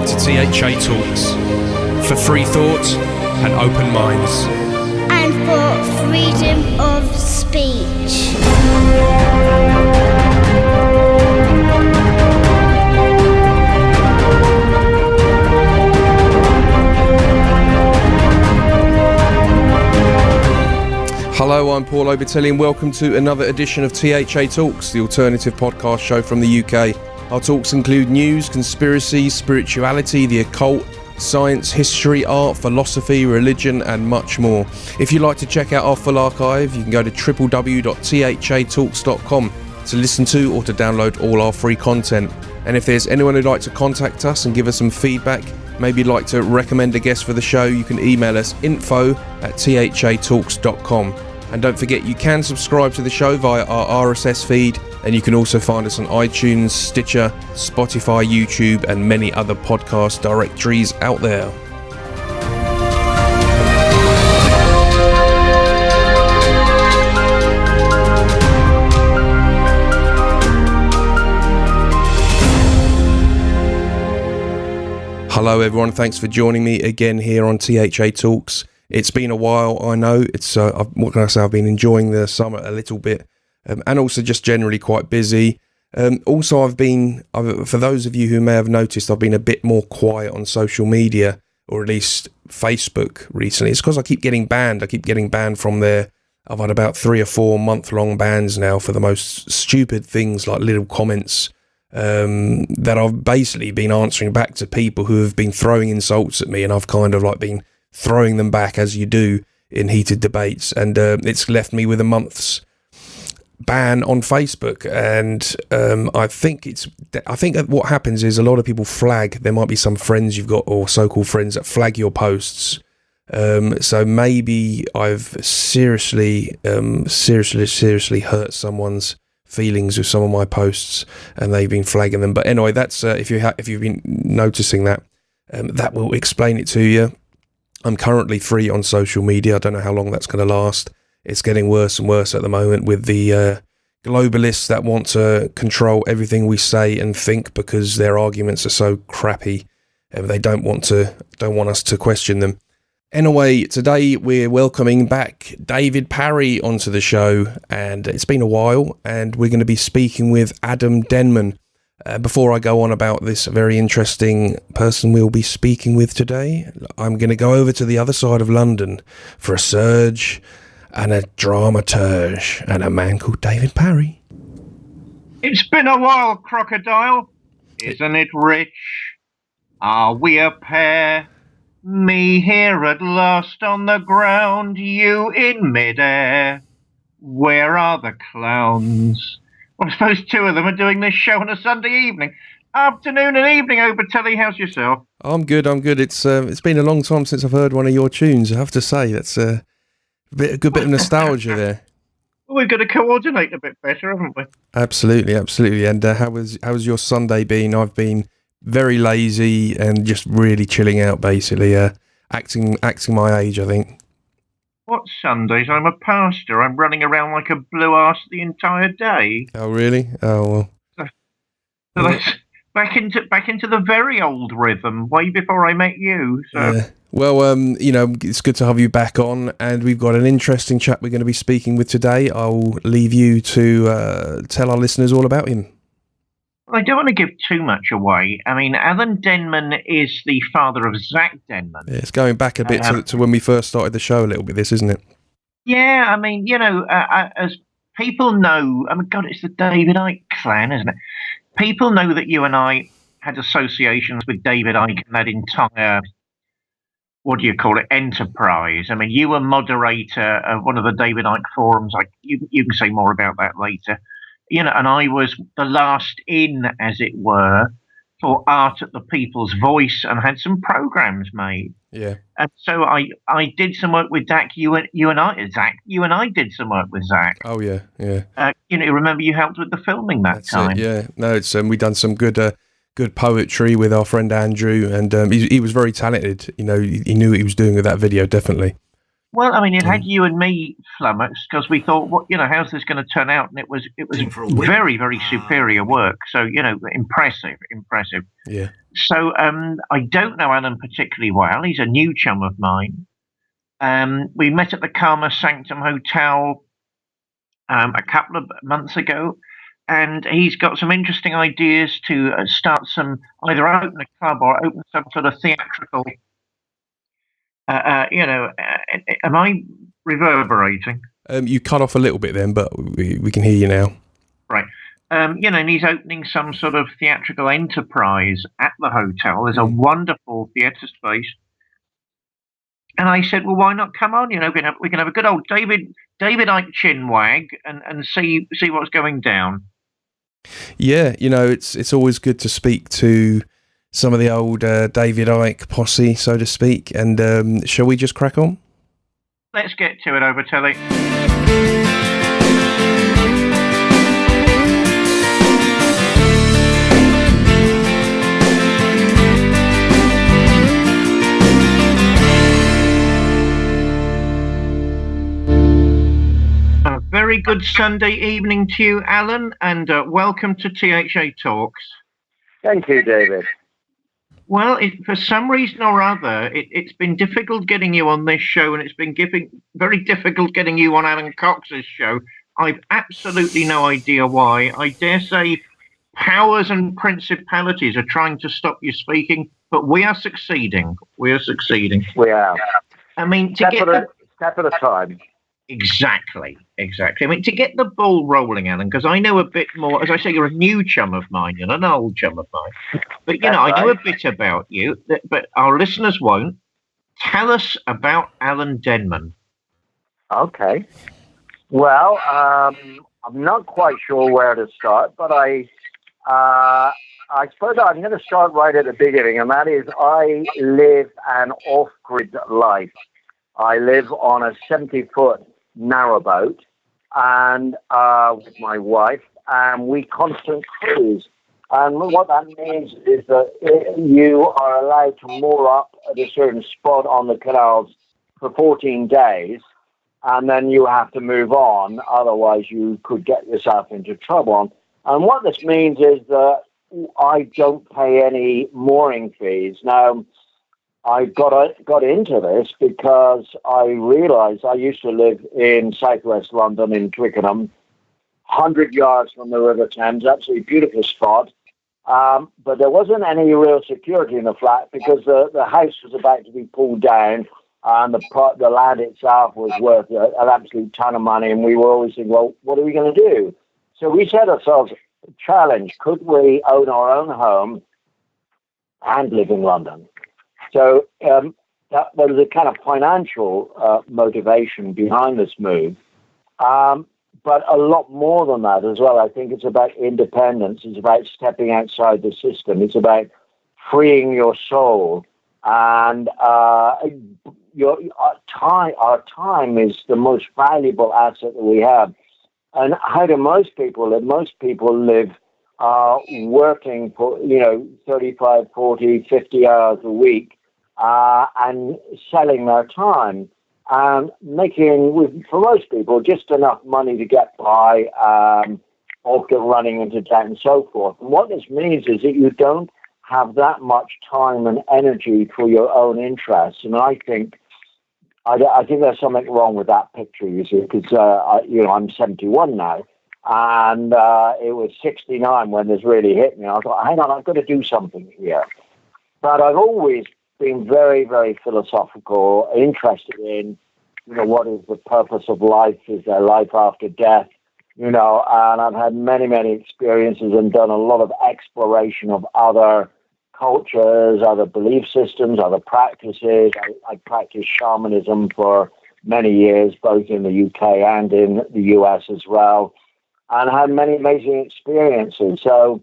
to THA Talks, for free thought and open minds. And for freedom of speech. Hello, I'm Paul Obitelli and welcome to another edition of THA Talks, the alternative podcast show from the UK. Our talks include news, conspiracy, spirituality, the occult, science, history, art, philosophy, religion and much more. If you'd like to check out our full archive, you can go to www.thatalks.com to listen to or to download all our free content. And if there's anyone who'd like to contact us and give us some feedback, maybe you'd like to recommend a guest for the show, you can email us info@thatalks.com. And don't forget, you can subscribe to the show via our RSS feed, and you can also find us on iTunes, Stitcher, Spotify, YouTube, and many other podcast directories out there. Hello everyone, thanks for joining me again here on THA Talks. It's been a while, I know. It's what can I say? I've been enjoying the summer a little bit, and also just generally quite busy. Also, for those of you who may have noticed, I've been a bit more quiet on social media, or at least Facebook recently. It's because I keep getting banned. I keep getting banned from there. I've had about 3 or 4 month-long bans now for the most stupid things, like little comments that I've basically been answering back to people who have been throwing insults at me, and I've kind of like been throwing them back as you do in heated debates, and it's left me with a month's ban on Facebook. And I think what happens is a lot of people flag. There might be some friends you've got, or so-called friends, that flag your posts. So maybe I've seriously hurt someone's feelings with some of my posts, and they've been flagging them. But anyway, that's if you've been noticing that, that will explain it to you. I'm currently free on social media. I don't know how long that's going to last. It's getting worse and worse at the moment with the globalists that want to control everything we say and think because their arguments are so crappy. They don't want us to question them. Anyway, today we're welcoming back David Parry onto the show, and it's been a while, and we're going to be speaking with Adam Denman. Before I go on about this very interesting person we'll be speaking with today, I'm going to go over to the other side of London for a surge and a dramaturge and a man called David Parry. It's been a while, crocodile. Isn't it rich? Are we a pair? Me here at last on the ground, you in midair. Where are the clowns? Well, I suppose 2 of them are doing this show on a Sunday evening. Afternoon and evening, Obitelli. How's yourself? I'm good. It's been a long time since I've heard one of your tunes, I have to say. That's a good bit of nostalgia there. Well, we've got to coordinate a bit better, haven't we? Absolutely. And how was your Sunday been? I've been very lazy and just really chilling out, basically. Acting my age, I think. What Sundays? I'm a pastor. I'm running around like a blue arse the entire day. Oh, really? Oh, well. So that's back into the very old rhythm, way before I met you. So. Yeah. Well, it's good to have you back on, and we've got an interesting chap we're going to be speaking with today. I'll leave you to tell our listeners all about him. I don't want to give too much away. I mean, Alan Denman is the father of Zach Denman. Yeah, it's going back a bit to when we first started the show a little bit, this, isn't it? Yeah, I mean, as people know, I mean, God, it's the David Icke clan, isn't it? People know that you and I had associations with David Icke and that entire, what do you call it, enterprise. I mean, you were moderator of one of the David Icke forums. You can say more about that later. And I was the last in, as it were, for Art at the People's Voice, and had some programs made. Yeah. And so I did some work with Zach. You and I did some work with Zach. Oh yeah. Remember you helped with the filming that time. Yeah. No, it's we done some good poetry with our friend Andrew, and he was very talented. He knew what he was doing with that video, definitely. Well, I mean, it had you and me flummoxed because we thought, what, how's this going to turn out? And it was very, very superior work. So, impressive, impressive. Yeah. So, I don't know Alan particularly well. He's a new chum of mine. We met at the Karma Sanctum Hotel a couple of months ago, and he's got some interesting ideas to start either open a club or open some sort of theatrical. Am I reverberating? You cut off a little bit then, but we can hear you now. Right. And he's opening some sort of theatrical enterprise at the hotel. There's a wonderful theatre space. And I said, well, why not come on? We can have a good old David Icke chinwag and see what's going down. Yeah, it's always good to speak to some of the old David Icke posse, so to speak. And shall we just crack on? Let's get to it, over Telly. A very good Sunday evening to you, Alan, and welcome to THA Talks. Thank you, David. Well, for some reason or other, it's been difficult getting you on this show, and it's been very difficult getting you on Alan Cox's show. I've absolutely no idea why. I dare say powers and principalities are trying to stop you speaking, but we are succeeding. We are succeeding. We are. I mean, step at a time. Exactly. I mean, to get the ball rolling, Alan, because I know a bit more. As I say, you're a new chum of mine. You're not an old chum of mine. But, I know a bit about you, but our listeners won't. Tell us about Alan Denman. Okay. Well, I'm not quite sure where to start, but I suppose I'm going to start right at the beginning, and that is I live an off-grid life. I live on a 70-foot narrowboat, and with my wife, and we constantly cruise. And what that means is that you are allowed to moor up at a certain spot on the canals for 14 days, and then you have to move on. Otherwise, you could get yourself into trouble. And what this means is that I don't pay any mooring fees. Now, I got into this because I realized I used to live in southwest London in Twickenham, 100 yards from the River Thames, absolutely beautiful spot. But there wasn't any real security in the flat because the house was about to be pulled down, and the land itself was worth an absolute ton of money. And we were always thinking, well, what are we going to do? So we set ourselves a challenge: could we own our own home and live in London? So there was a kind of financial motivation behind this move. But a lot more than that as well. I think it's about independence. It's about stepping outside the system. It's about freeing your soul. And our time is the most valuable asset that we have. And how do most people live? Most people live working for, 35, 40, 50 hours a week and selling their time. And making, for most people, just enough money to get by, often running into debt and so forth. And what this means is that you don't have that much time and energy for your own interests. And I think there's something wrong with that picture, you see, because I'm 71 now, and it was 69 when this really hit me. I thought, hang on, I've got to do something here. But I've always been very, very philosophical, interested in, what is the purpose of life? Is there life after death? And I've had many, many experiences and done a lot of exploration of other cultures, other belief systems, other practices. I practiced shamanism for many years, both in the UK and in the US as well, and had many amazing experiences. So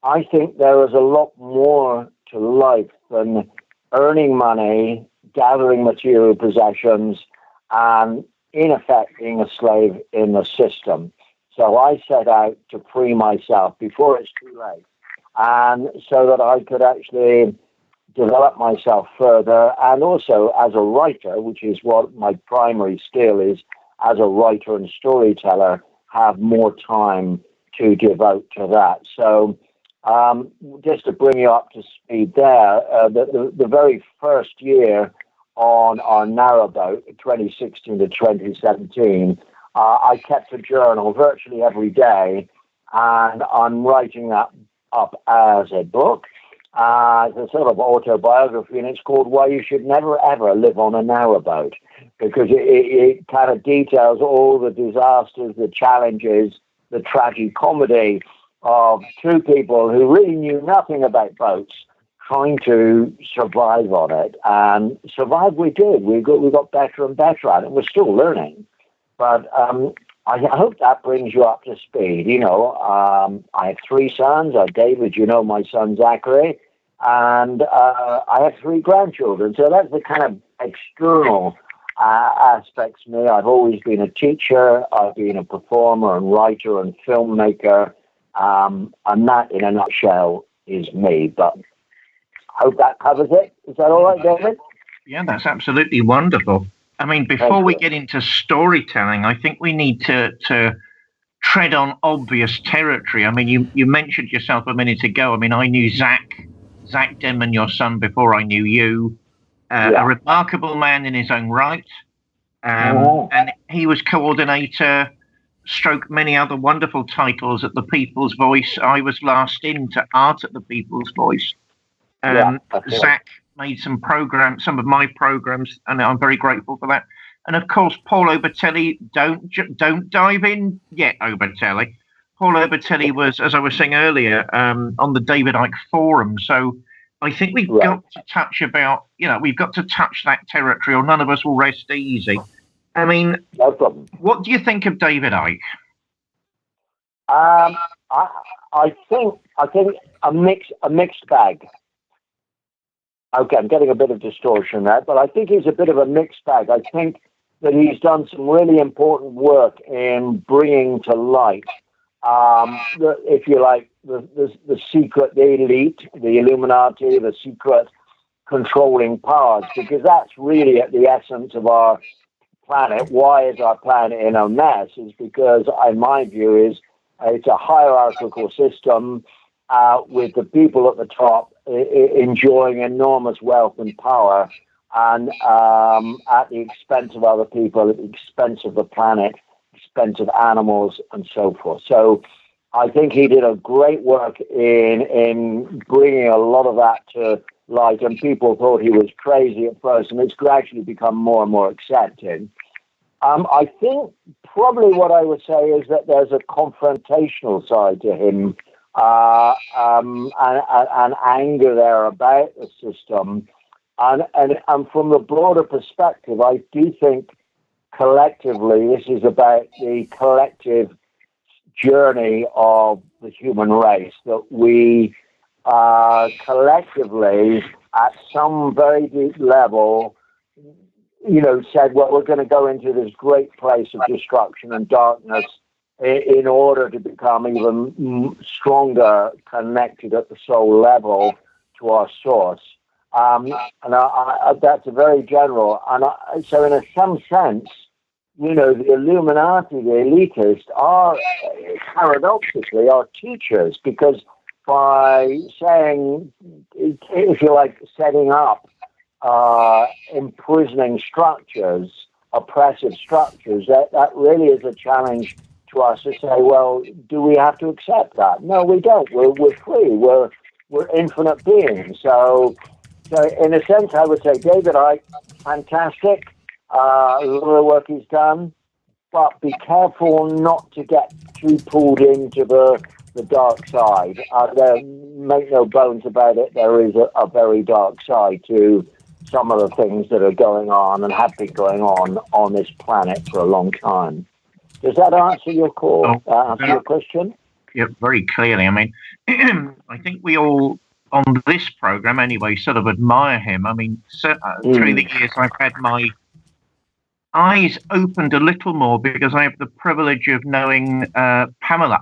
I think there is a lot more to life than earning money, gathering material possessions, and in effect being a slave in the system. So I set out to free myself before it's too late, and so that I could actually develop myself further, and also as a writer, which is what my primary skill is, as a writer and storyteller, have more time to devote to that. So just to bring you up to speed there, the very first year on our narrowboat, 2016 to 2017, I kept a journal virtually every day, and I'm writing that up as a book, as a sort of autobiography, and it's called Why You Should Never Ever Live on a Narrowboat, because it kind of details all the disasters, the challenges, the tragic comedy of two people who really knew nothing about boats trying to survive on it. And survive we did. We got better and better at it. We're still learning. But I hope that brings you up to speed. You know, I have three sons. David, you know, my son Zachary. And I have three grandchildren. So that's the kind of external aspects of me. I've always been a teacher. I've been a performer and writer and filmmaker. And that, in a nutshell, is me. But I hope that covers it. Is that all right, David? Yeah, that's absolutely wonderful. I mean, before we get into storytelling, I think we need to tread on obvious territory. I mean, you mentioned yourself a minute ago. I mean, I knew Zach Denman, your son, before I knew you. A remarkable man in his own right. And he was coordinator, stroke many other wonderful titles at the People's Voice. I was last into Art at the People's Voice. Zach made some of my programs, and I'm very grateful for that. And of course, Paul Obertelli, don't dive in yet, Obertelli. Paul Obertelli was, as I was saying earlier, on the David Icke forum. So I think we've got to touch we've got to touch that territory, or none of us will rest easy. I mean, no problem. What do you think of David Icke? I think a mixed bag. Okay, I'm getting a bit of distortion there, but I think he's a bit of a mixed bag. I think that he's done some really important work in bringing to light, if you like, the secret, the elite, the Illuminati, the secret controlling powers, because that's really at the essence of our planet. Why is our planet in a mess? Is because, in my view, it's a hierarchical system with the people at the top enjoying enormous wealth and power, and at the expense of other people, at the expense of the planet, expense of animals, and so forth. So I think he did a great work in bringing a lot of that to light, and people thought he was crazy at first, and it's gradually become more and more accepted. I think probably what I would say is that there's a confrontational side to him, and anger there about the system. And from the broader perspective, I do think collectively this is about the collective journey of the human race, that we collectively, at some very deep level, said, well, we're going to go into this great place of destruction and darkness in order to become even stronger, connected at the soul level to our source. And that's a very general. And so in some sense, the Illuminati, the elitists, are paradoxically our teachers, because by saying, if you like, setting up imprisoning structures, oppressive structures, that really is a challenge to us to say, well, do we have to accept that? No, we don't. We're free. We're infinite beings. So in a sense, I would say David Icke, fantastic. A lot of the work he's done, but be careful not to get too pulled into the dark side. Make no bones about it. There is a very dark side to some of the things that are going on and have been going on this planet for a long time. Does that answer your call? Answer your question? Yeah, very clearly. I mean, I think we all, on this program anyway, sort of admire him. I mean, through the years, I've had my eyes opened a little more because I have the privilege of knowing Pamela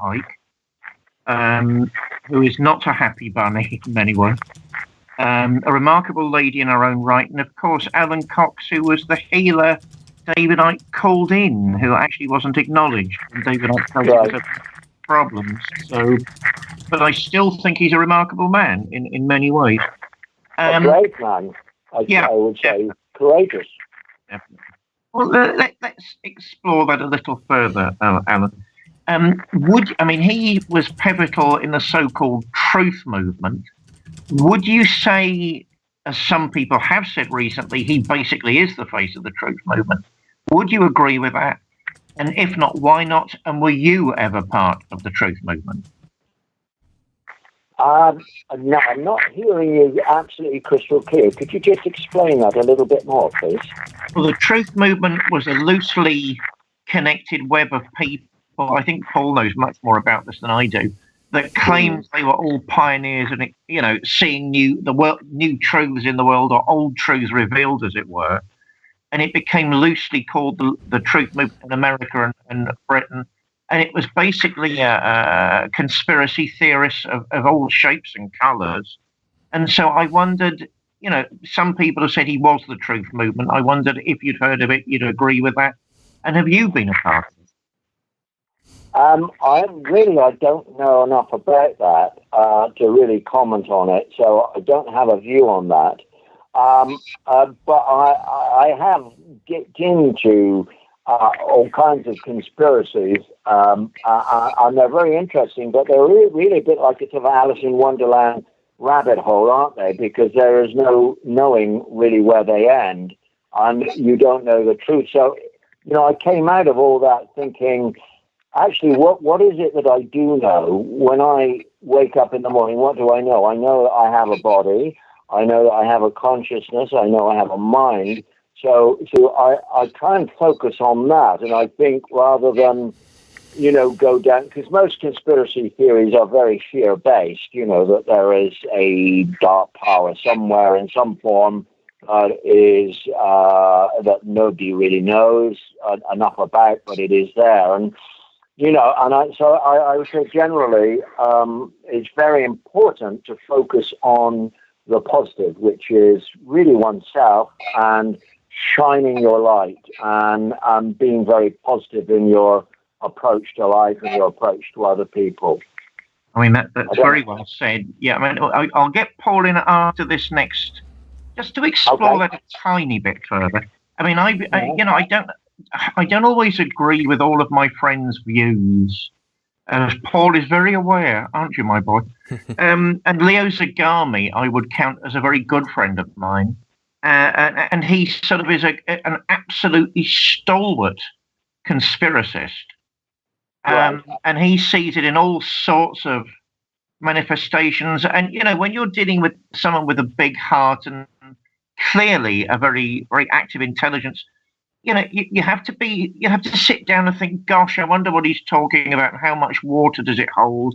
Icke, who is not a happy bunny in many ways. a remarkable lady in her own right, and of course Alan Cox, who was the healer David Icke called in, who actually wasn't acknowledged, and David Icke felt it was a problems. So, but I still think he's a remarkable man in many ways. A great man, I would say, courageous. Definitely. Well, let's explore that a little further, Alan. He was pivotal in the so-called truth movement. Would you say, as some people have said recently, he basically is the face of the truth movement? Would you agree with that? And if not, why not? And were you ever part of the truth movement? No, I'm not hearing you absolutely crystal clear. Could you just explain that a little bit more, please? Well, the truth movement was a loosely connected web of people. I think Paul knows much more about this than I do. That claimed they were all pioneers and, seeing new truths in the world, or old truths revealed, as it were. And it became loosely called the truth movement in America and Britain. And it was basically a conspiracy theorists of all shapes and colours. And so I wondered, some people have said he was the truth movement. I wondered if you'd heard of it, you'd agree with that. And have you been a part of it? I don't know enough about that to really comment on it. So I don't have a view on that. But I have dipped into all kinds of conspiracies, and they're very interesting, but they're really a bit like a sort of Alice in Wonderland rabbit hole, aren't they? Because there is no knowing really where they end, and you don't know the truth. So, I came out of all that thinking, actually, what is it that I do know? When I wake up in the morning, what do I know? I know that I have a body. I know that I have a consciousness. I know I have a mind. So I try and focus on that. And I think rather than, go down, because most conspiracy theories are very fear-based, that there is a dark power somewhere in some form that nobody really knows enough about, but it is there. And, I would say generally it's very important to focus on the positive, which is really oneself and shining your light and being very positive in your approach to life and your approach to other people. That's very well said. Yeah, I'll get Paul in after this next, just to explore that a tiny bit further. I don't always agree with all of my friends' views, as Paul is very aware, aren't you, my boy? And Leo Zagami, I would count as a very good friend of mine. And he sort of is an absolutely stalwart conspiracist. And he sees it in all sorts of manifestations. And, when you're dealing with someone with a big heart and clearly a very, very active intelligence, you have to sit down and think, gosh, I wonder what he's talking about and how much water does it hold.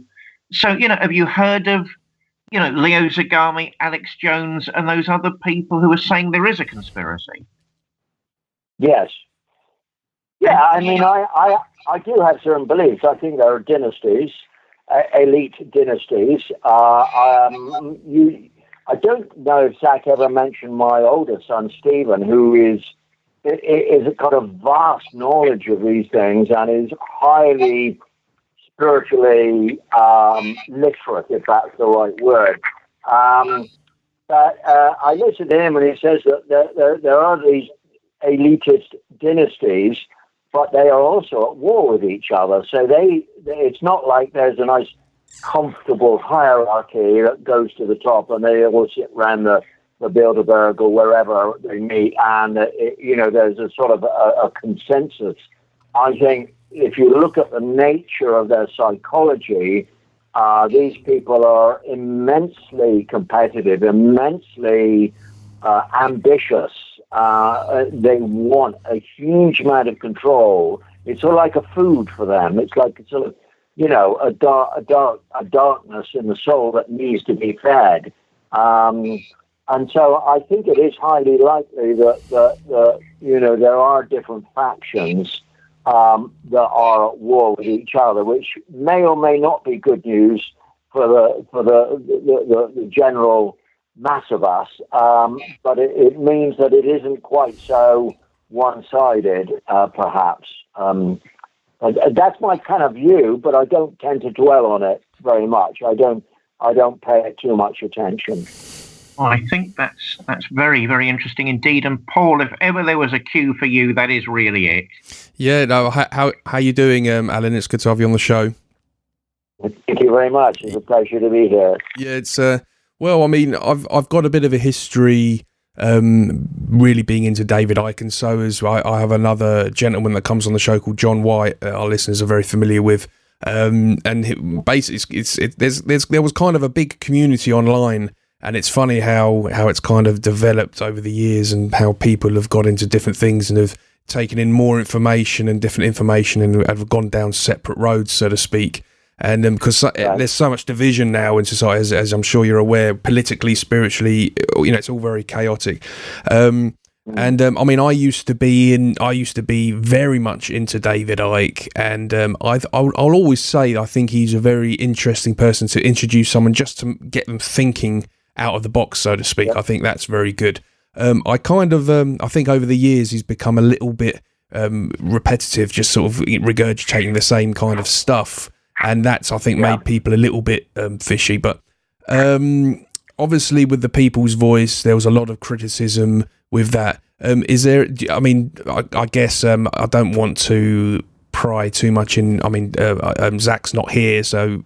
So, have you heard of, Leo Zagami, Alex Jones, and those other people who are saying there is a conspiracy? Yes. Yeah, I do have certain beliefs. I think there are dynasties, elite dynasties. I don't know if Zach ever mentioned my older son, Stephen, who is got a vast knowledge of these things and is highly spiritually literate, if that's the right word. But I listen to him and he says that there are these elitist dynasties, but they are also at war with each other. So it's not like there's a nice comfortable hierarchy that goes to the top and they all sit around the Bilderberg or wherever they meet, and there's a sort of a consensus. I think if you look at the nature of their psychology, these people are immensely competitive, immensely ambitious. They want a huge amount of control. It's sort of like a food for them. It's like a sort of, a darkness in the soul that needs to be fed. And so I think it is highly likely that there are different factions that are at war with each other, which may or may not be good news for the general mass of us, but it means that it isn't quite so one-sided, perhaps. That's my kind of view, but I don't tend to dwell on it very much. I don't pay it too much attention. I think that's very, very interesting indeed. And Paul, if ever there was a cue for you, that is really it. Yeah, no, how you doing, Alan? It's good to have you on the show. Thank you very much. It's a pleasure to be here. Yeah, it's well, I mean, I've got a bit of a history, really being into David Icke, and so as I have another gentleman that comes on the show called John White. Our listeners are very familiar with, and basically, there was kind of a big community online. And it's funny how it's kind of developed over the years, and how people have got into different things and have taken in more information and different information and have gone down separate roads, so to speak. And because there's so much division now in society, as I'm sure you're aware, politically, spiritually, it's all very chaotic. I mean, I used to be very much into David Icke, and I'll always say I think he's a very interesting person to introduce someone, just to get them thinking out of the box, so to speak. I think that's very good. I think over the years he's become a little bit repetitive, just sort of regurgitating the same kind of stuff, and that's, I think, made people a little bit fishy. But obviously with the People's Voice, there was a lot of criticism with that. Is there, I mean, I guess I don't want to pry too much in. I mean, Zach's not here, so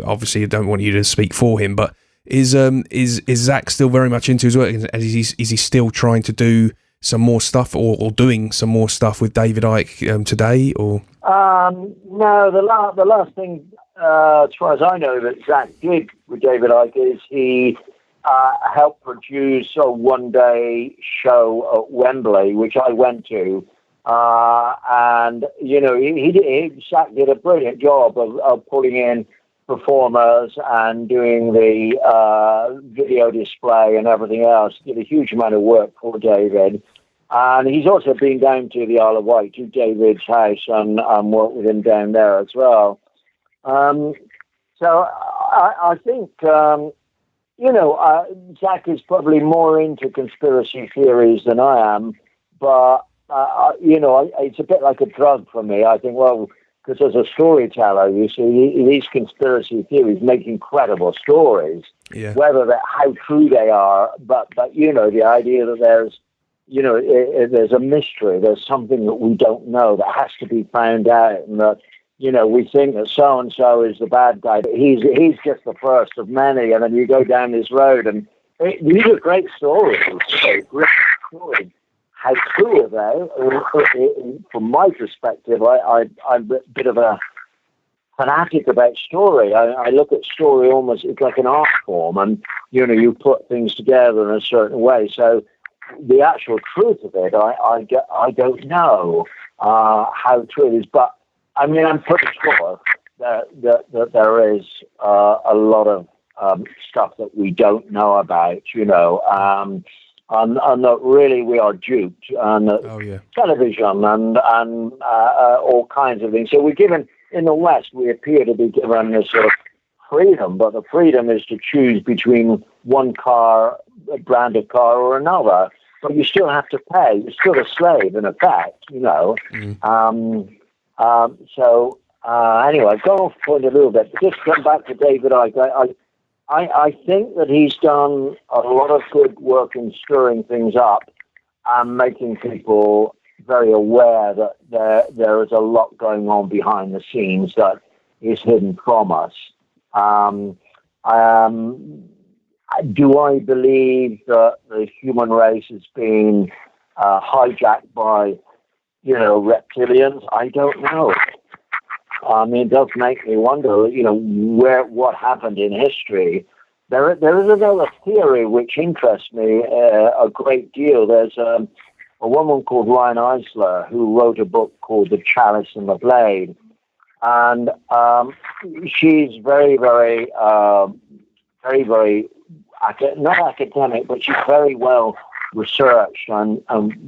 obviously I don't want you to speak for him, but is Zach still very much into his work, and is he still trying to do some more stuff, or doing some more stuff with David Icke today, or? No, the last thing, as far as I know, that Zach did with David Icke is he helped produce a one-day show at Wembley, which I went to, and Zach did a brilliant job of pulling in performers and doing the video display and everything else. Did a huge amount of work for David. And he's also been down to the Isle of Wight, to David's house, and worked with him down there as well. So I think, Zach is probably more into conspiracy theories than I am, but, it's a bit like a drug for me. I think, well, because as a storyteller, you see, these conspiracy theories make incredible stories, whether how true they are, but the idea that there's a mystery, there's something that we don't know that has to be found out, and that, we think that so-and-so is the bad guy, but he's just the first of many, and then you go down this road, and these are great stories, great stories. How true are they? From my perspective, I'm a bit of a fanatic about story. I look at story almost, it's like an art form, and you put things together in a certain way. So the actual truth of it, I don't know how true it is, but I mean, I'm pretty sure that there is a lot of stuff that we don't know about, and that really we are duped, and television and all kinds of things. So we're given, in the West, we appear to be given this sort of freedom, but the freedom is to choose between one car, a brand of car, or another. But you still have to pay. You're still a slave, in effect, Anyway, go off point a little bit. But just come back to David Icke. I think that he's done a lot of good work in stirring things up and making people very aware that there is a lot going on behind the scenes that is hidden from us. Do I believe that the human race has been hijacked by, reptilians? I don't know. I mean, it does make me wonder, what happened in history. There is another theory which interests me a great deal. There's a woman called Ryan Eisler who wrote a book called The Chalice and the Blade. And she's very, very, very, not academic, but she's very well researched and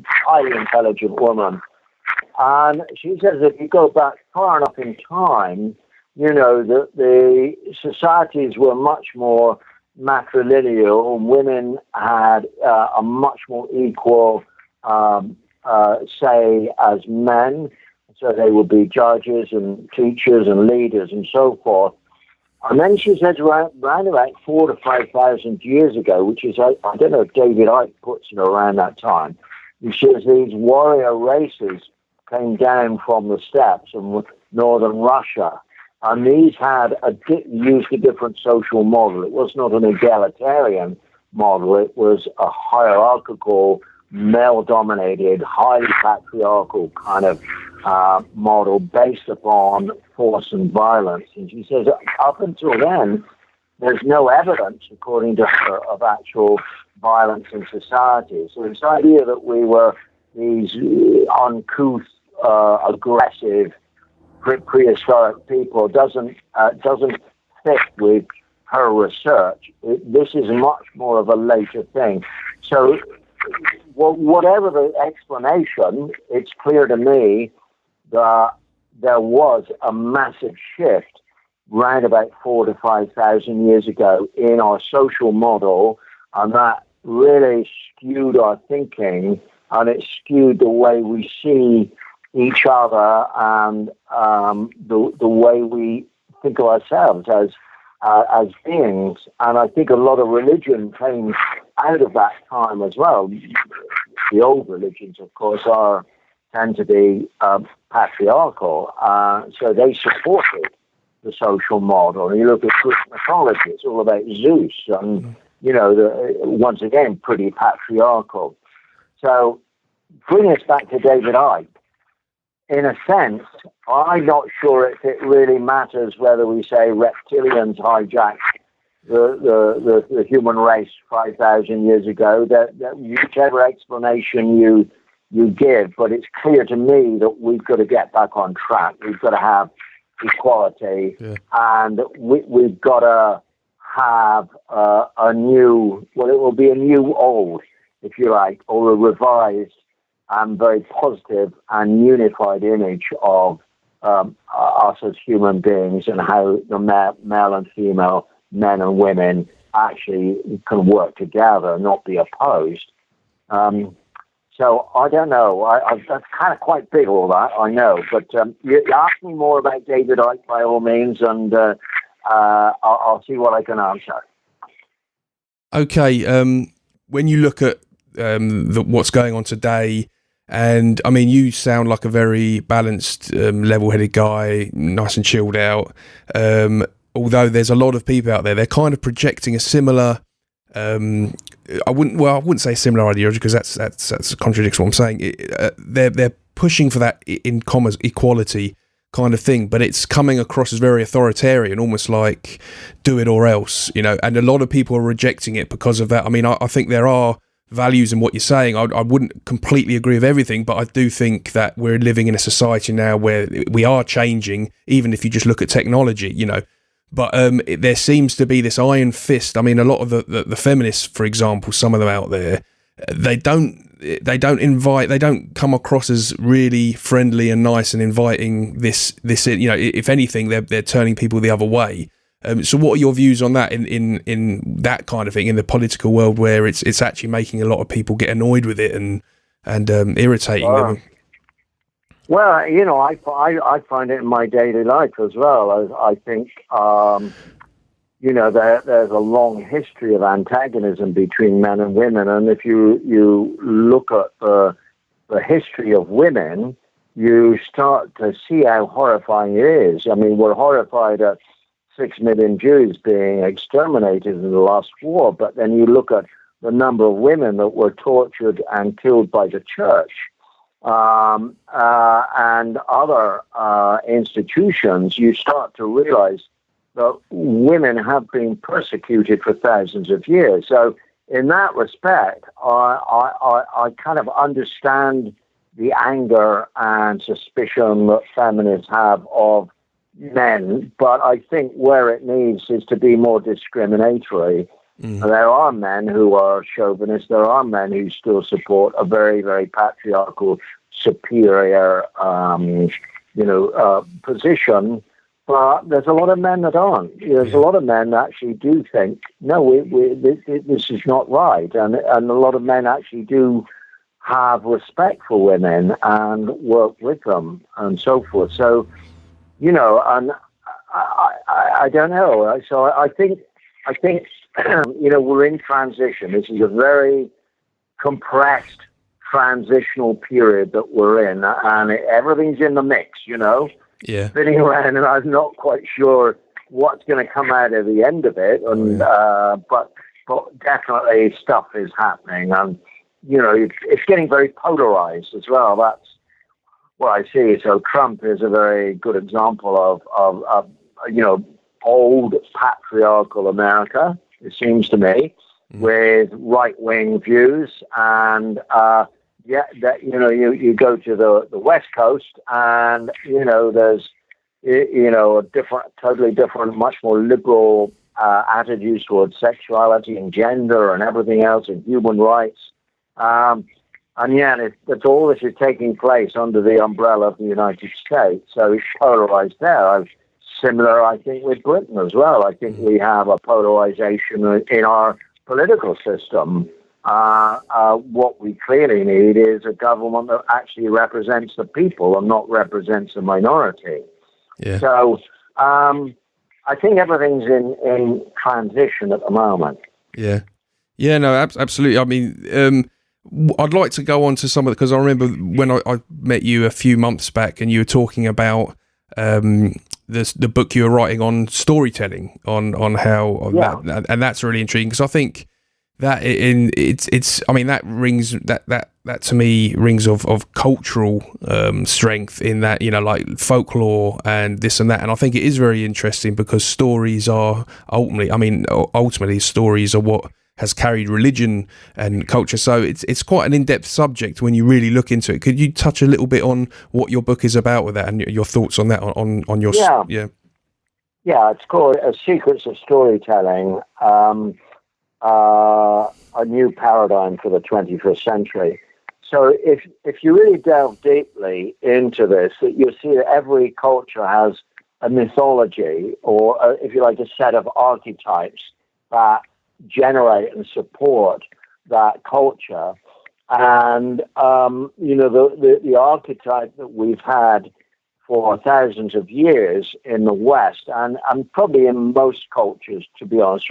highly intelligent woman. And she says if you go back far enough in time, the societies were much more matrilineal. Women had a much more equal say as men. So they would be judges and teachers and leaders and so forth. And then she says around about 4,000 to 5,000 years ago, which is, I don't know if David Icke puts it around that time, he says these warrior races came down from the steppes of northern Russia. And these had used a different social model. It was not an egalitarian model. It was a hierarchical, male-dominated, highly patriarchal kind of model based upon force and violence. And she says up until then, there's no evidence, according to her, of actual violence in society. So this idea that we were these uncouth, aggressive, prehistoric people doesn't fit with her research. This is much more of a later thing. So whatever the explanation, it's clear to me that there was a massive shift round about 4,000 to 5,000 years ago in our social model, and that really skewed our thinking, and it skewed the way we see each other and the way we think of ourselves as beings. And I think a lot of religion came out of that time as well. The old religions, of course, tend to be patriarchal, so they supported the social model. And you look at Greek mythology; it's all about Zeus, and once again, pretty patriarchal. So, bring us back to David Icke. In a sense, I'm not sure if it really matters whether we say reptilians hijacked the human race 5,000 years ago. That whichever explanation you give, but it's clear to me that we've got to get back on track. We've got to have equality, and we've got to have a new, well, it will be a new old, if you like, or a revised and very positive and unified image of us as human beings, and how the male and female, men and women actually can work together, not be opposed. So I don't know. That's kind of quite big, all that, I know. But you ask me more about David Icke by all means, and I'll see what I can answer. Okay. When you look at what's going on today, and I mean, you sound like a very balanced, level-headed guy, nice and chilled out. Although there's a lot of people out there, they're kind of projecting a similar. I wouldn't say similar ideology, because that's contradicts what I'm saying. They're pushing for that, in commas, equality kind of thing, but it's coming across as very authoritarian, almost like do it or else, and a lot of people are rejecting it because of that. I mean, I think there are values in what you're saying. I wouldn't completely agree with everything, but I do think that we're living in a society now where we are changing, even if you just look at technology, But there seems to be this iron fist. I mean, a lot of the feminists, for example, some of them out there, they don't come across as really friendly and nice and inviting this. If anything, they're turning people the other way. So what are your views on that in that kind of thing, in the political world, where it's actually making a lot of people get annoyed with it and irritating them? Well, I find it in my daily life as well. I think, there's a long history of antagonism between men and women. And if you look at the history of women, you start to see how horrifying it is. I mean, we're horrified at 6 million Jews being exterminated in the last war, but then you look at the number of women that were tortured and killed by the church. And other institutions, you start to realize that women have been persecuted for thousands of years. So in that respect, I kind of understand the anger and suspicion that feminists have of men, but I think where it needs is to be more discriminatory. There are men who are chauvinists. There are men who still support a very, very patriarchal, superior, position. But there's a lot of men that aren't. There's a lot of men that actually do think, no, this is not right. And a lot of men actually do have respect for women and work with them and so forth. So, and I don't know. So I think, we're in transition. This is a very compressed transitional period that we're in, and everything's in the mix, Yeah. spinning around, and I'm not quite sure what's going to come out of the end of it. And but definitely stuff is happening, and it's getting very polarized as well. That's what I see. So Trump is a very good example of old patriarchal America, it seems to me, with right-wing views. And you go to the West Coast, and there's a totally different, much more liberal attitudes towards sexuality and gender and everything else, and human rights. And yet, that's all this is taking place under the umbrella of the United States. So it's polarized there. Similar, I think, with Britain as well. I think we have a polarization in our political system. What we clearly need is a government that actually represents the people and not represents the minority. Yeah. So I think everything's in transition at the moment. Yeah. Yeah, no, absolutely. I mean, I'd like to go on to some of it, because I remember when I met you a few months back, and you were talking about the book you were writing on storytelling, on how that, and that's really intriguing, because I think that that rings that to me rings of cultural strength, in that like folklore and this and that. And I think it is very interesting, because stories are ultimately stories are what has carried religion and culture. So it's quite an in-depth subject when you really look into it. Could you touch a little bit on what your book is about with that, and your thoughts on that, on your Yeah, it's called Secrets of Storytelling, a new paradigm for the 21st century. So if you really delve deeply into this, you'll see that every culture has a mythology, or if you like, a set of archetypes that generate and support that culture. And the archetype that we've had for thousands of years in the West, and probably in most cultures, to be honest,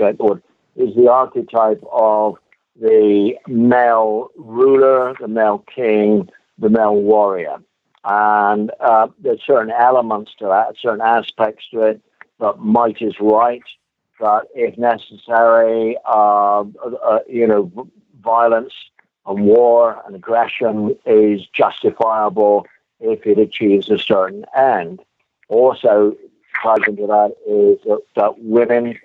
is the archetype of the male ruler, the male king, the male warrior. And there's certain elements to that, certain aspects to it, that might is right, that if necessary, violence and war and aggression is justifiable if it achieves a certain end. Also, tied into that is that women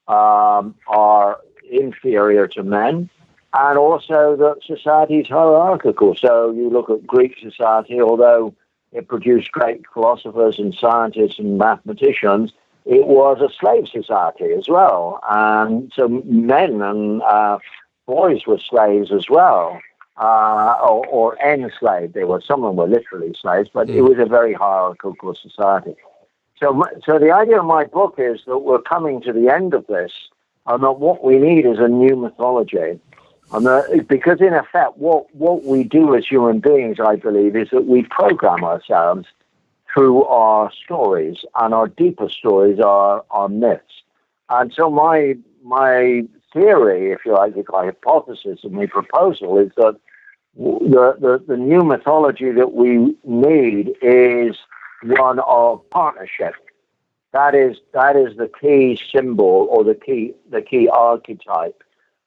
are inferior to men, and also that society is hierarchical. So you look at Greek society, although it produced great philosophers and scientists and mathematicians, it was a slave society as well. And so men and boys were slaves as well, or enslaved. Some of them were literally slaves, but it was a very hierarchical society. So the idea of my book is that we're coming to the end of this, and that what we need is a new mythology. And because in effect, what we do as human beings, I believe, is that we program ourselves through our stories, and our deeper stories are myths. And so my theory, if you like, my hypothesis and my proposal is that the new mythology that we need is one of partnership. That is the key symbol, or the key archetype,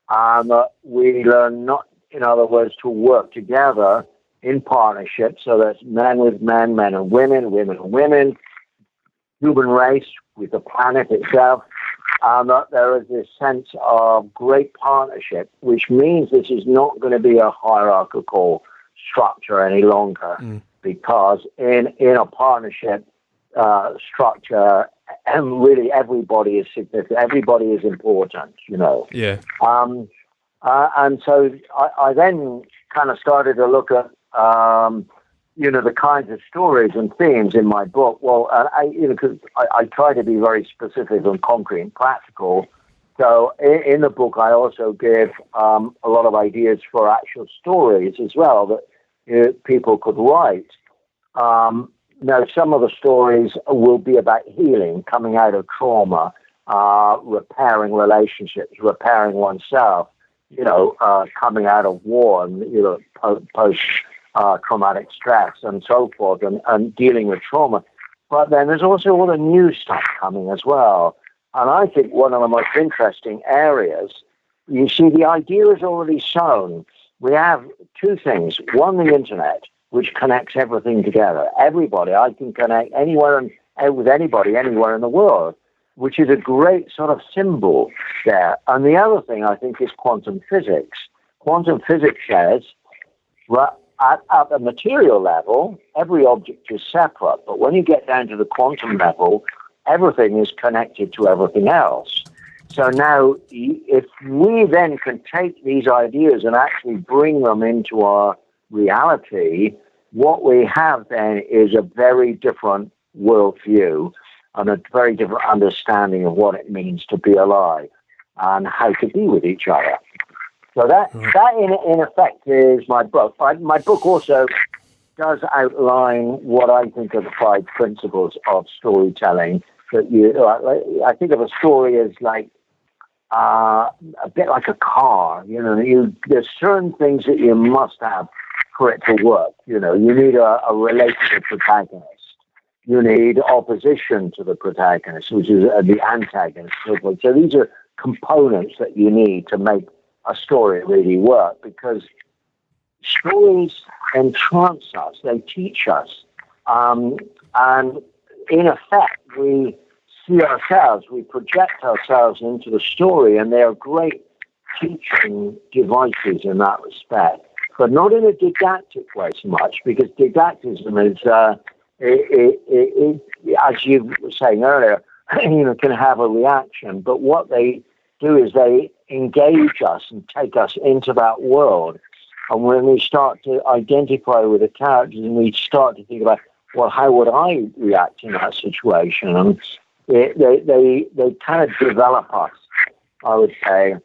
and we learn, not, in other words, to work together in partnership. So that's men with men, men and women, women and women, human race with the planet itself, and that there is this sense of great partnership, which means this is not going to be a hierarchical structure any longer, because in a partnership structure, and really everybody is significant, everybody is important, Yeah. And so I then kind of started to look at, the kinds of stories and themes in my book. Well, because I try to be very specific and concrete and practical. So in the book, I also give a lot of ideas for actual stories as well that people could write. Now, some of the stories will be about healing, coming out of trauma, repairing relationships, repairing oneself, coming out of war and, post traumatic stress and so forth, and dealing with trauma. But then there's also all the new stuff coming as well. And I think one of the most interesting areas, you see, the idea is already sown. We have two things. One, the internet, which connects everything together. Everybody, I can connect anywhere and with anybody, anywhere in the world, which is a great sort of symbol there. And the other thing, I think, is quantum physics. Quantum physics says, well, at the material level, every object is separate. But when you get down to the quantum level, everything is connected to everything else. So now, if we then can take these ideas and actually bring them into our reality, what we have then is a very different worldview and a very different understanding of what it means to be alive and how to be with each other. So that in effect is my book. My book also does outline what I think are the 5 principles of storytelling. That I think of a story as like a bit like a car. There's certain things that you must have for it to work. You need a relationship protagonist. You need opposition to the protagonist, which is the antagonist. So these are components that you need to make a story really work, because stories entrance us, they teach us. And in effect, we see ourselves, we project ourselves into the story, and they are great teaching devices in that respect. But not in a didactic way so much, because didacticism is, as you were saying earlier, can have a reaction. But what they do is they engage us and take us into that world. And when we start to identify with the characters and we start to think about, well, how would I react in that situation? And they kind of develop us, I would say,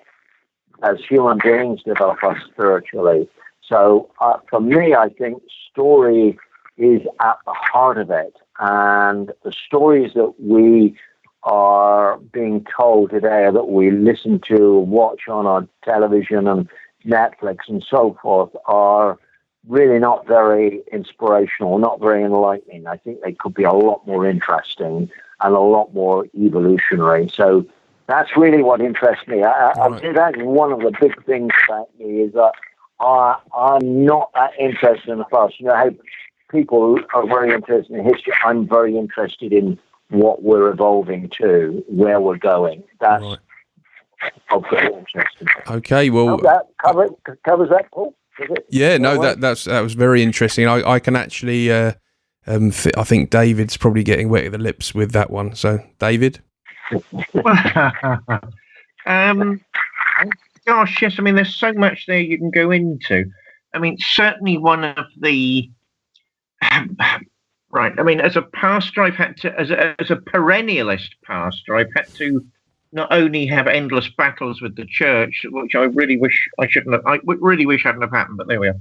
as human beings develop us spiritually. So for me, I think story is at the heart of it. And the stories that we are being told today, that we listen to, watch on our television and Netflix and so forth, are really not very inspirational, not very enlightening. I think they could be a lot more interesting and a lot more evolutionary. So that's really what interests me. I'd say that's one of the big things about me, is that I'm not that interested in the past. How people are very interested in history. I'm very interested in what we're evolving to, where we're going. That's very interesting. Okay, well, that covers that, Paul. Yeah, no, that was very interesting. I can actually, I think David's probably getting wet at the lips with that one. So, David. Gosh, yes. I mean, there's so much there you can go into. I mean, certainly one of the right. I mean, as a pastor, I've had to, as a perennialist pastor, I've had to not only have endless battles with the church, which I really wish I shouldn't have. I really wish hadn't have happened, but there we are.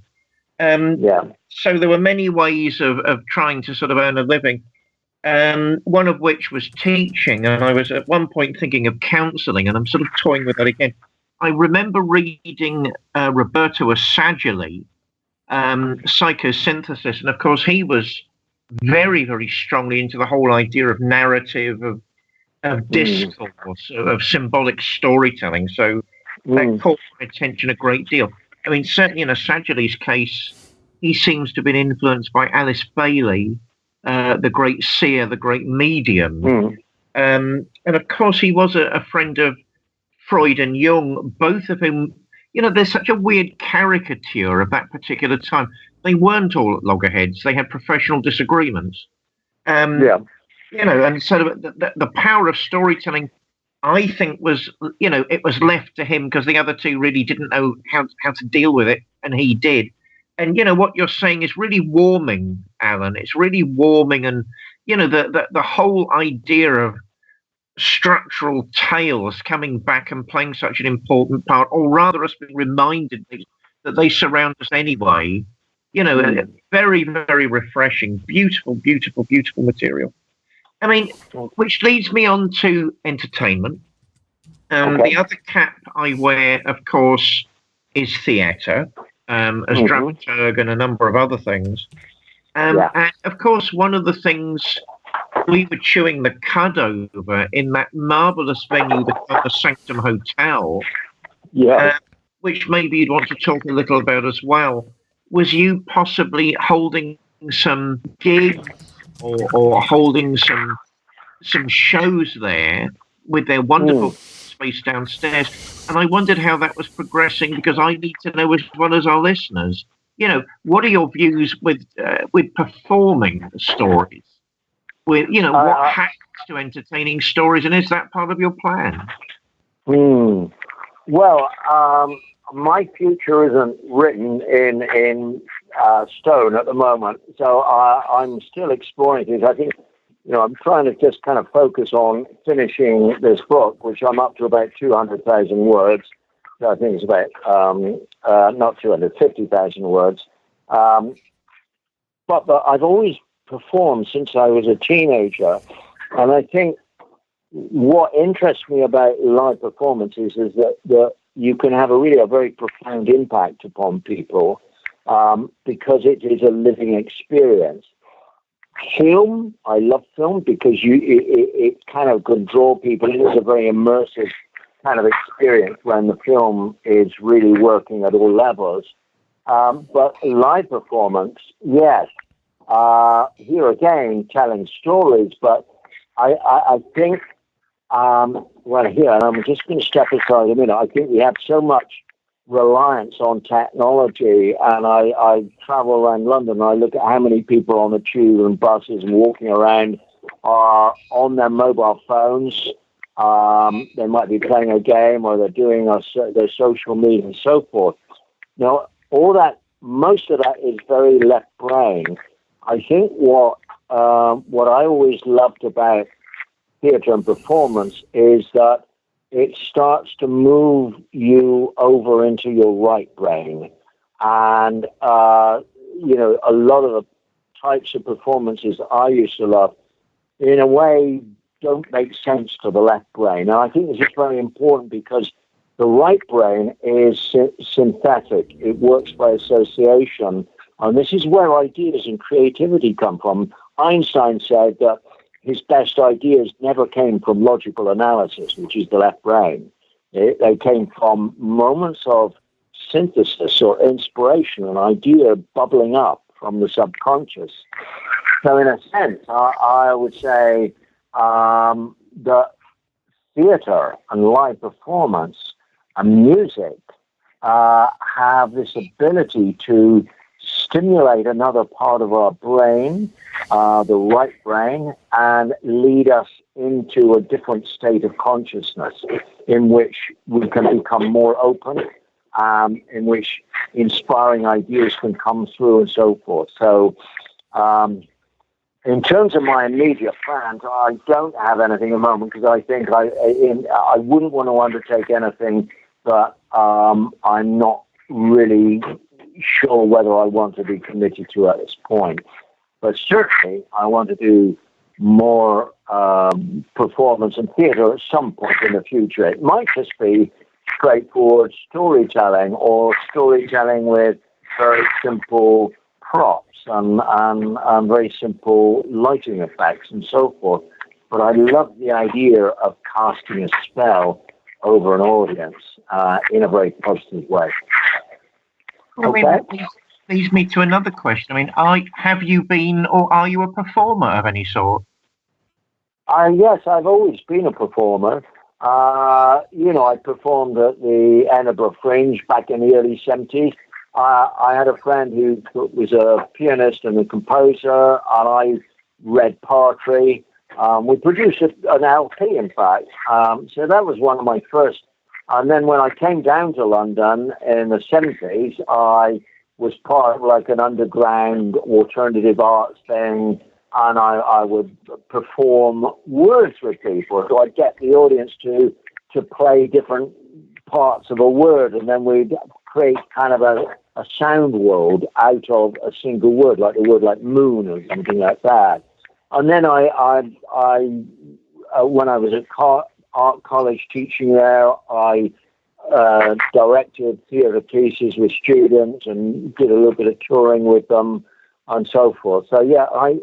So there were many ways of trying to sort of earn a living. One of which was teaching, and I was at one point thinking of counselling, and I'm sort of toying with that again. I remember reading Roberto Assagioli, Psychosynthesis, and of course he was very, very strongly into the whole idea of narrative, of discourse, of symbolic storytelling. So that caught my attention a great deal. I mean, certainly in Assagioli's case, he seems to have been influenced by Alice Bailey, the great seer, the great medium. And of course, he was a friend of Freud and Jung, both of whom, there's such a weird caricature of that particular time. They weren't all at loggerheads. They had professional disagreements. And so the power of storytelling, I think, was, it was left to him because the other two really didn't know how to deal with it, and he did. And what you're saying is really warming, Alan. It's really warming, and the whole idea of structural tales coming back and playing such an important part, or rather us being reminded that they surround us anyway. Very, very refreshing, beautiful, beautiful, beautiful material. I mean, which leads me on to entertainment. The other cap I wear, of course, is theatre, as dramaturg and a number of other things. And of course, one of the things we were chewing the cud over in that marvellous venue, the Sanctum Hotel, which maybe you'd want to talk a little about as well, was you possibly holding some gigs or holding some shows there with their wonderful space downstairs. And I wondered how that was progressing, because I need to know, as well as our listeners, what are your views with performing stories? With what hacks to entertaining stories, and is that part of your plan? Well, my future isn't written in stone at the moment, so I'm still exploring things. I think I'm trying to just kind of focus on finishing this book, which I'm up to about 200,000 words. So I think it's about not 250,000 words. But I've always performed since I was a teenager, and I think what interests me about live performances is that you can have a very profound impact upon people, because it is a living experience. Film, I love film because it kind of could draw people. It is a very immersive kind of experience when the film is really working at all levels. But live performance, yes. Here again, telling stories, but I think, here, and I'm just going to step aside a minute. I think we have so much reliance on technology, and I travel around London, and I look at how many people on the tube and buses and walking around are on their mobile phones. They might be playing a game, or they're doing their social media and so forth. Now, most of that is very left brain. I think what I always loved about theatre and performance is that it starts to move you over into your right brain. And, a lot of the types of performances I used to love, in a way, don't make sense to the left brain. And I think this is very important because the right brain is synthetic. It works by association. And this is where ideas and creativity come from. Einstein said that his best ideas never came from logical analysis, which is the left brain. They came from moments of synthesis or inspiration, an idea bubbling up from the subconscious. So in a sense, I would say that theatre and live performance and music have this ability to stimulate another part of our brain, the right brain, and lead us into a different state of consciousness in which we can become more open, in which inspiring ideas can come through and so forth. So in terms of my immediate plans, I don't have anything at the moment because I think I wouldn't want to undertake anything that I'm not really sure whether I want to be committed to at this point. But certainly I want to do more performance and theatre at some point in the future. It might just be straightforward storytelling or storytelling with very simple props and very simple lighting effects and so forth. But I love the idea of casting a spell over an audience in a very positive way. Okay. That leads me to another question. I mean, have you been or are you a performer of any sort? Yes, I've always been a performer. I performed at the Edinburgh Fringe back in the early 70s. I had a friend who was a pianist and a composer, and I read poetry. We produced an LP, in fact. So that was one of my first. And then when I came down to London in the 70s, I was part of like an underground alternative arts thing, and I would perform words with people. So I'd get the audience to play different parts of a word, and then we'd create kind of a sound world out of a single word, like a word like moon or something like that. And then I when I was at art college teaching there, I directed theatre pieces with students and did a little bit of touring with them and so forth. So yeah, I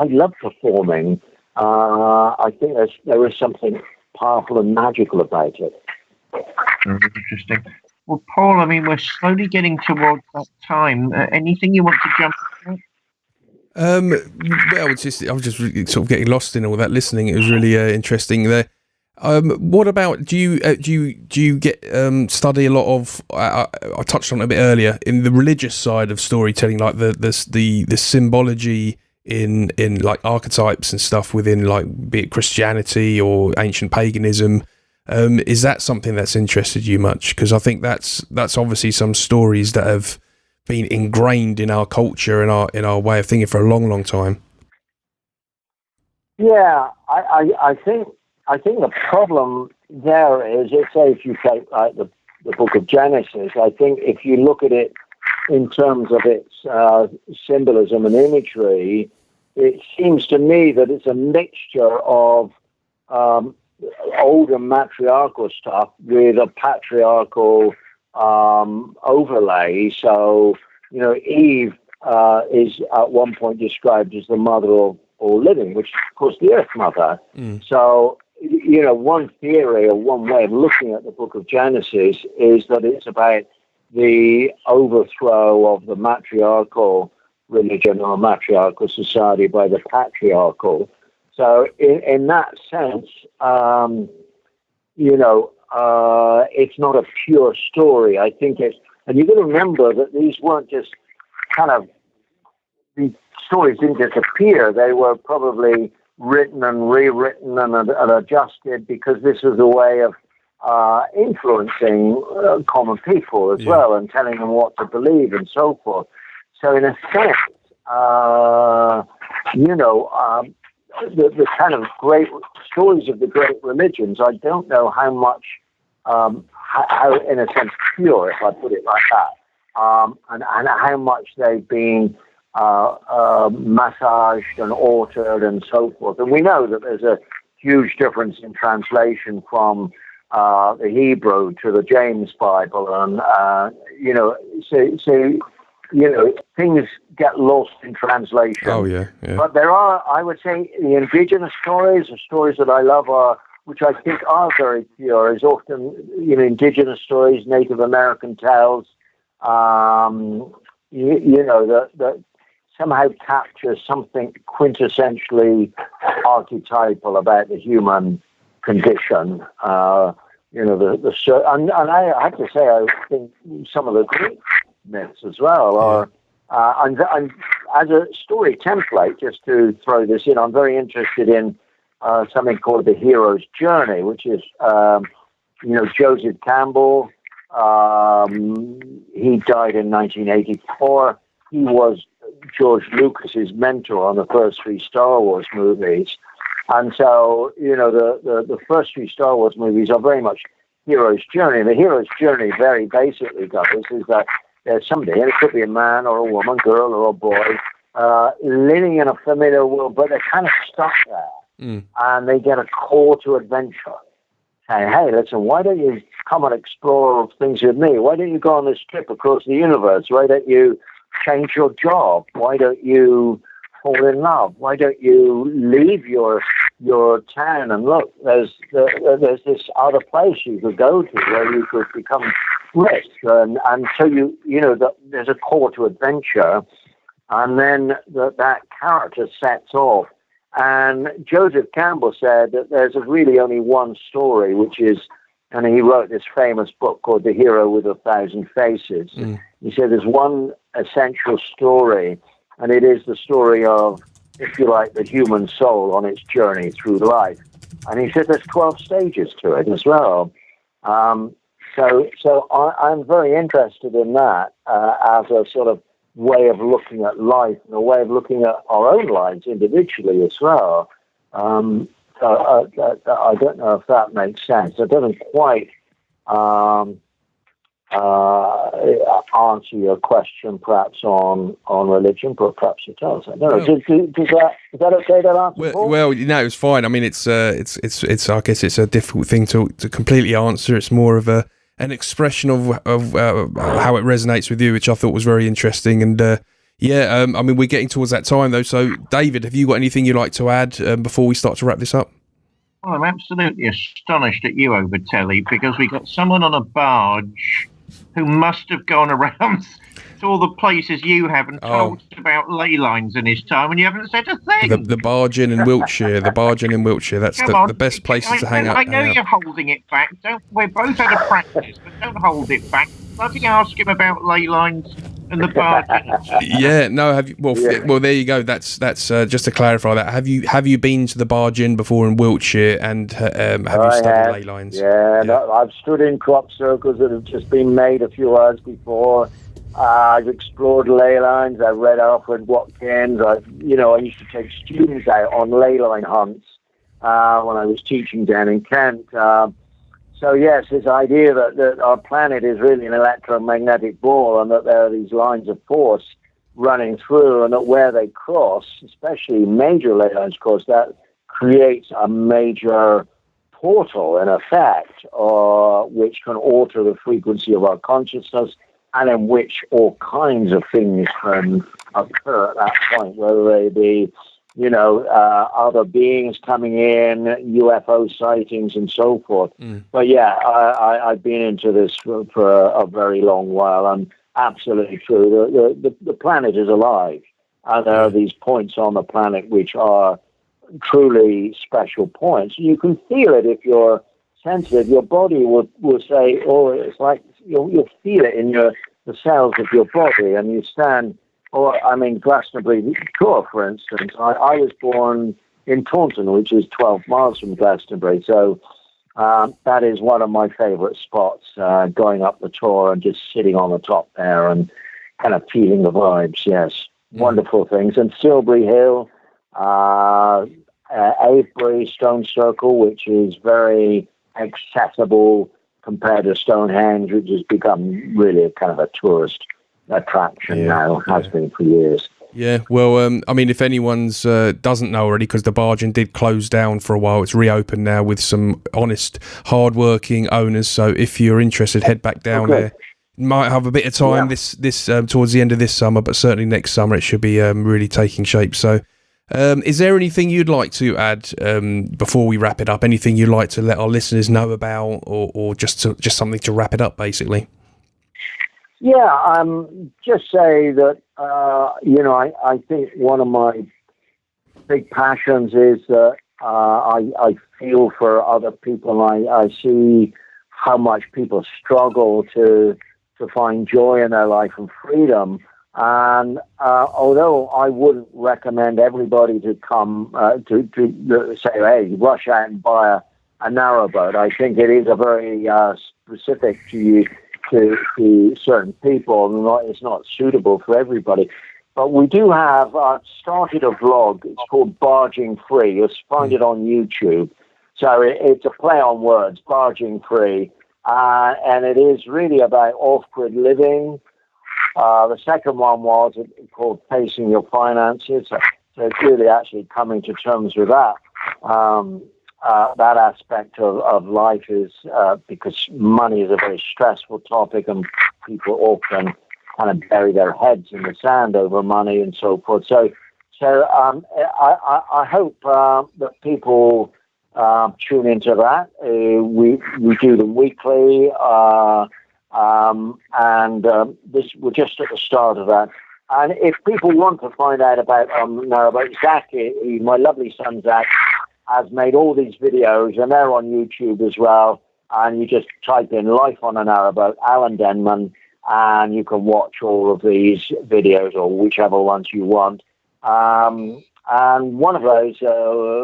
love performing. I think there is something powerful and magical about it. Very interesting. Well, Paul, I mean, we're slowly getting towards that time. Anything you want to jump into? Well, I was just really sort of getting lost in all that listening. It was really interesting there. What about do you get study a lot of? I touched on it a bit earlier in the religious side of storytelling, like the symbology in like archetypes and stuff within, like, be it Christianity or ancient paganism. Is that something that's interested you much? Because I think that's obviously some stories that have been ingrained in our culture and in our way of thinking for a long, long time. Yeah, I think the problem there is, say if you take the book of Genesis, I think if you look at it in terms of its symbolism and imagery, it seems to me that it's a mixture of older matriarchal stuff with a patriarchal overlay. So, Eve is at one point described as the mother of all living, which is, of course, the Earth Mother. So, one theory or one way of looking at the book of Genesis is that it's about the overthrow of the matriarchal religion or matriarchal society by the patriarchal. So in that sense, it's not a pure story. I think and you've got to remember that these weren't just these stories didn't disappear. They were probably written and rewritten and adjusted because this was a way of influencing common people as well and telling them what to believe and so forth. So in a sense, the kind of great stories of the great religions, I don't know how much, how in a sense pure, if I put it like that, and how much they've been massaged and altered and so forth. And we know that there's a huge difference in translation from the Hebrew to the James Bible, and things get lost in translation. Oh yeah. But there are, I would say, the indigenous stories, the stories that I love which I think are very pure, is often, indigenous stories, Native American tales, that somehow captures something quintessentially archetypal about the human condition. And I have to say, I think some of the Greek myths as well are, and as a story template, just to throw this in, I'm very interested in something called the hero's journey, which is, Joseph Campbell. He died in 1984. He was George Lucas's mentor on the first 3 Star Wars movies. And so, the first 3 Star Wars movies are very much hero's journey. And the hero's journey very basically is that there's somebody, and it could be a man or a woman, girl or a boy, living in a familiar world, but they're kind of stuck there. And they get a call to adventure. Saying, hey, listen, why don't you come and explore things with me? Why don't you go on this trip across the universe? Why don't you change your job? Why don't you fall in love? Why don't you leave your town and look? There's this other place you could go to where you could become rich, and so there's a call to adventure, and then that character sets off. And Joseph Campbell said that there's really only one story, which is, and he wrote this famous book called The Hero with a Thousand Faces. He said there's one essential story, and it is the story of, if you like, the human soul on its journey through life. And he said there's 12 stages to it as well. So So I'm very interested in that as a sort of way of looking at life and a way of looking at our own lives individually as well. I don't know if that makes sense. It doesn't quite answer your question, perhaps on religion, but perhaps it does. I don't know. Is that okay? That answer? Well, it's fine. I mean, it's. I guess it's a difficult thing to completely answer. It's more of an expression of how it resonates with you, which I thought was very interesting. And I mean, we're getting towards that time though. So, David, have you got anything you'd like to add before we start to wrap this up? Well, I'm absolutely astonished at you over telly, because we got someone on a barge who must have gone around to all the places you have and talked about ley lines in his time, and you haven't said a thing. The barge inn in Wiltshire. The barge inn in Wiltshire. That's the best places to hang out. I know you're holding it back. We're both out of practice, but don't hold it back. Bloody ask him about ley lines and the barge inn. Yeah, no. Have you? Well, there you go. That's just to clarify that. Have you been to the barge inn before in Wiltshire, and have you studied ley lines? Yeah. No, I've stood in crop circles that have just been made a few hours before. I've explored ley lines. I've read Alfred Watkins. I used to take students out on ley line hunts when I was teaching down in Kent. So yes, this idea that our planet is really an electromagnetic ball, and that there are these lines of force running through, and that where they cross, especially major ley lines cross, that creates a major portal in effect, which can alter the frequency of our consciousness, and in which all kinds of things can occur at that point, whether they be, other beings coming in, UFO sightings, and so forth. But yeah, I've been into this for a very long while, and absolutely true. The planet is alive, and there are these points on the planet which are truly special points. You can feel it if you're sensitive. Your body will say, "Oh, it's like." You'll feel it in the cells of your body, and you stand. Glastonbury Tor, for instance. I was born in Taunton, which is 12 miles from Glastonbury, so that is one of my favourite spots. Going up the Tor and just sitting on the top there and kind of feeling the vibes. Yes, wonderful things. And Silbury Hill, Avebury Stone Circle, which is very accessible compared to Stonehenge, which has become really a kind of a tourist attraction now, has been for years. Yeah, well, I mean, if anyone's doesn't know already, because the barge inn did close down for a while, it's reopened now with some honest, hard-working owners. So if you're interested, head back down there. Might have a bit of time this towards the end of this summer, but certainly next summer it should be really taking shape. So, is there anything you'd like to add before we wrap it up? Anything you'd like to let our listeners know about, or just something to wrap it up, basically? Yeah, just say that, I think one of my big passions is that I feel for other people. I see how much people struggle to find joy in their life and freedom. And although I wouldn't recommend everybody to come to say, hey, rush out and buy a narrowboat, I think it is a very specific to certain people, and it's not suitable for everybody. But we do have started a vlog. It's called Barging Free. You'll find it on YouTube. So it's a play on words, Barging Free. And it is really about off-grid living. The second one was called Facing Your Finances. So it's really actually coming to terms with that. That aspect of life is because money is a very stressful topic, and people often kind of bury their heads in the sand over money and so forth. So I hope that people tune into that. We do them weekly, and we're just at the start of that. And if people want to find out about Zachary, my lovely son Zach, has made all these videos, and they're on YouTube as well. And you just type in "Life on a Narrowboat," Alan Denman, and you can watch all of these videos, or whichever ones you want. And one of those,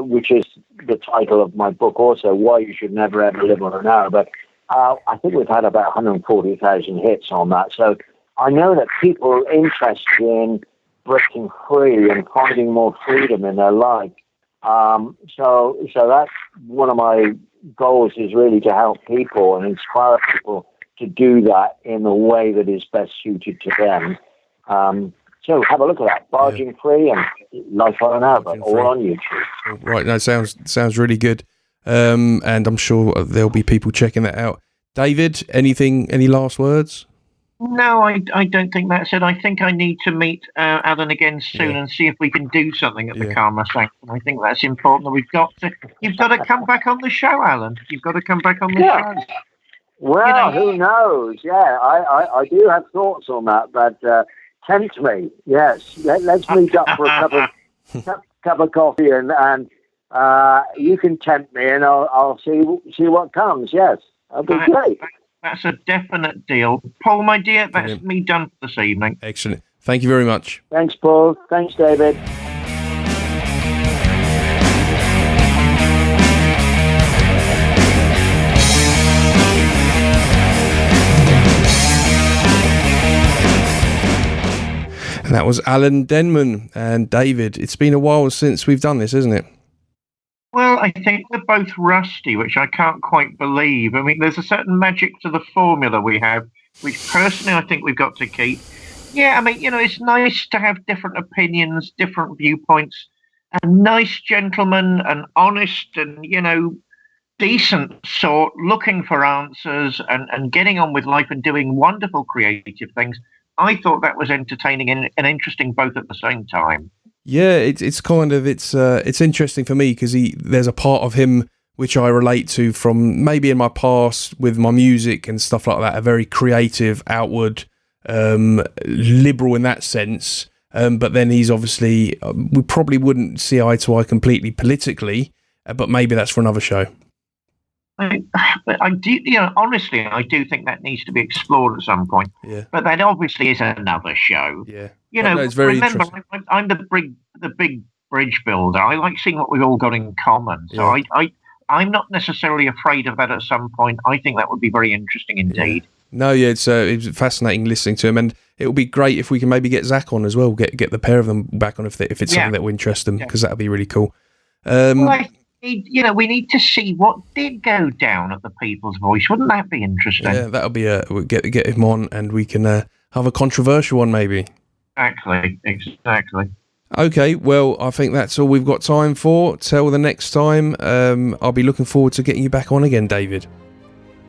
which is the title of my book also, "Why You Should Never Ever Live on a Narrowboat," I think we've had about 140,000 hits on that. So I know that people are interested in breaking free and finding more freedom in their life. So that's one of my goals, is really to help people and inspire people to do that in the way that is best suited to them. So have a look at that, Barging Free and Life on an Albert, all on YouTube. Right, no, sounds really good. And I'm sure there'll be people checking that out. David, any last words? No, I don't think that's it. I think I need to meet Alan again soon and see if we can do something at the Karma Sanctum. I think that's important. That you've got to come back on the show, Alan. You've got to come back on the show. Well, who knows? Yeah, I do have thoughts on that, but tempt me. Yes, let's meet up for a cup of coffee, and you can tempt me, and I'll see what comes. Yes, that'll be great. That's a definite deal. Paul, my dear, that's me done for this evening. Excellent. Thank you very much. Thanks, Paul. Thanks, David. And that was Alan Denman and David. It's been a while since we've done this, isn't it? Well, I think we're both rusty, which I can't quite believe. I mean, there's a certain magic to the formula we have, which personally I think we've got to keep. Yeah, I mean, it's nice to have different opinions, different viewpoints, and nice gentlemen and honest and, decent sort, looking for answers and getting on with life and doing wonderful creative things. I thought that was entertaining and interesting both at the same time. Yeah, it's kind of it's interesting for me because there's a part of him which I relate to from maybe in my past with my music and stuff like that, a very creative, outward, liberal in that sense. But then he's obviously, we probably wouldn't see eye to eye completely politically, but maybe that's for another show. I do, honestly, I do think that needs to be explored at some point. Yeah. But that obviously is another show. Yeah. It's very remember, I'm the big bridge builder. I like seeing what we've all got in common. So I'm not necessarily afraid of that at some point. I think that would be very interesting indeed. Yeah. No, yeah, it's fascinating listening to him, and it would be great if we can maybe get Zach on as well. Get the pair of them back on if it's something that will interest them, because that would be really cool. We need to see what did go down at the People's Voice. Wouldn't that be interesting? Yeah, that'll be we'll get him on, and we can have a controversial one maybe. Exactly. Okay, well, I think that's all we've got time for. Till the next time, I'll be looking forward to getting you back on again, David.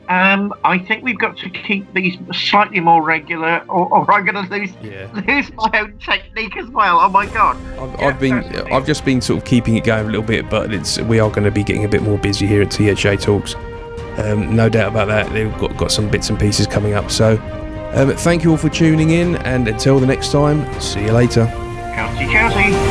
I think we've got to keep these slightly more regular, or I'm going to lose my own technique as well. Oh my God! I've just been sort of keeping it going a little bit, but we are going to be getting a bit more busy here at THA Talks. No doubt about that. They've got some bits and pieces coming up. So, thank you all for tuning in, and until the next time, see you later. Chelsea.